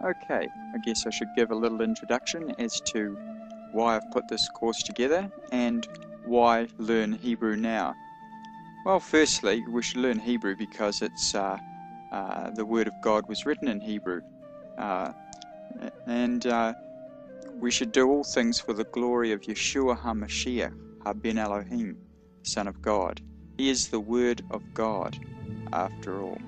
Okay, I guess I should give a little introduction as to why I've put this course together and why learn Hebrew now. Well, firstly, we should learn Hebrew because it's the Word of God was written in Hebrew, and we should do all things for the glory of Yeshua HaMashiach, Ben Elohim, Son of God. He is the Word of God, after all.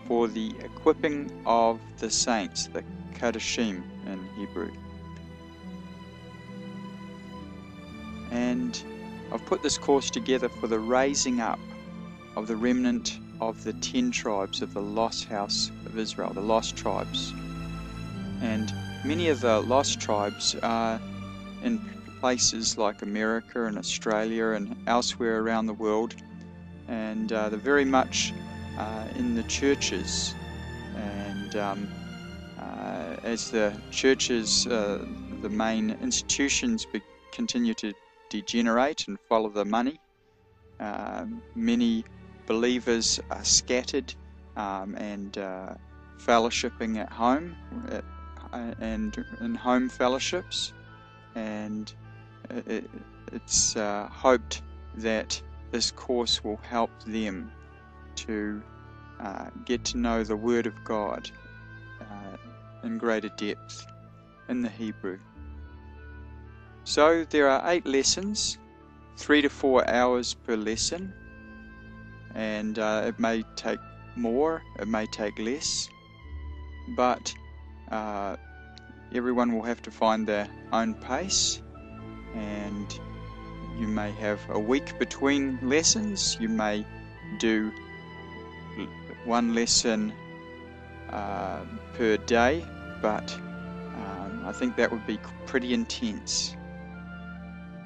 For the equipping of the saints, the Kadashim in Hebrew. And I've put this course together for the raising up of the remnant of the 10 tribes of the lost house of Israel, the lost tribes. And many of the lost tribes are in places like America and Australia and elsewhere around the world, and they're very much in the churches, and as the churches, the main institutions continue to degenerate and follow the money, many believers are scattered and fellowshipping at home and in home fellowships, and it's hoped that this course will help them to get to know the Word of God in greater depth in the Hebrew. So there are 8 lessons, 3 to 4 hours per lesson, and it may take more, it may take less, but everyone will have to find their own pace, and you may have a week between lessons. You may do one lesson per day, but I think that would be pretty intense.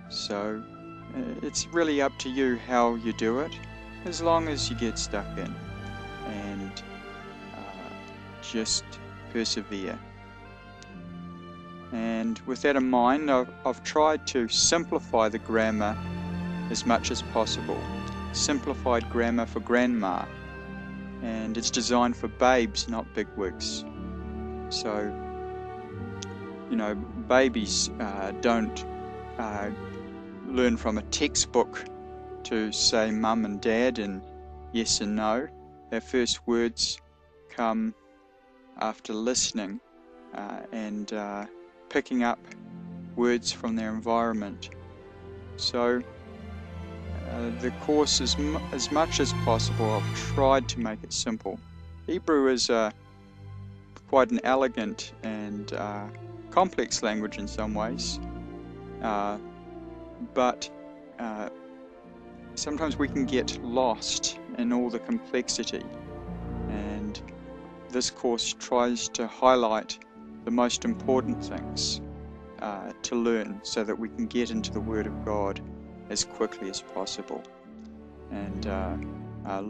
So it's really up to you how you do it, as long as you get stuck in and just persevere. And with that in mind, I've tried to simplify the grammar as much as possible. Simplified grammar for grandma, and it's designed for babes, not bigwigs. So, babies don't learn from a textbook to say mum and dad and yes and no. Their first words come after listening and picking up words from their environment. So the course, as much as possible, I've tried to make it simple. Hebrew is quite an elegant and complex language in some ways, but sometimes we can get lost in all the complexity, and this course tries to highlight the most important things to learn so that we can get into the Word of God as quickly as possible, and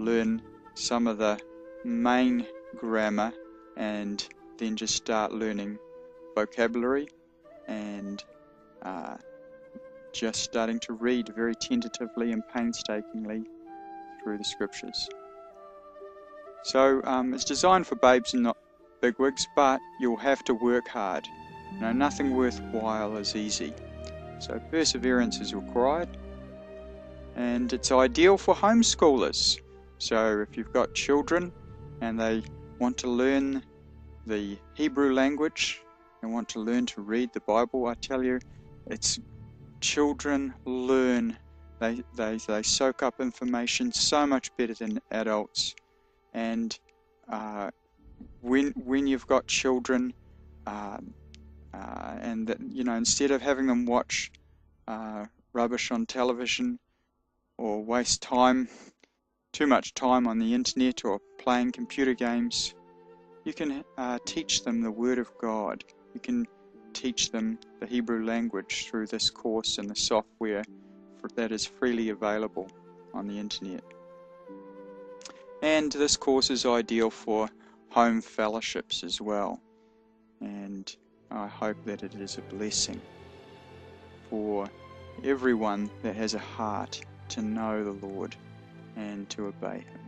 learn some of the main grammar, and then just start learning vocabulary and just starting to read very tentatively and painstakingly through the scriptures. So it's designed for babes and not bigwigs, but you'll have to work hard. Nothing worthwhile is easy. So perseverance is required, and it's ideal for homeschoolers. So if you've got children and they want to learn the Hebrew language and want to learn to read the Bible, I tell you, children learn. They soak up information so much better than adults. And when you've got children, and that, instead of having them watch rubbish on television or waste too much time on the internet or playing computer games, you can teach them the Word of God. You can teach them the Hebrew language through this course and the software that is freely available on the internet. And this course is ideal for home fellowships as well, and I hope that it is a blessing for everyone that has a heart to know the Lord and to obey Him.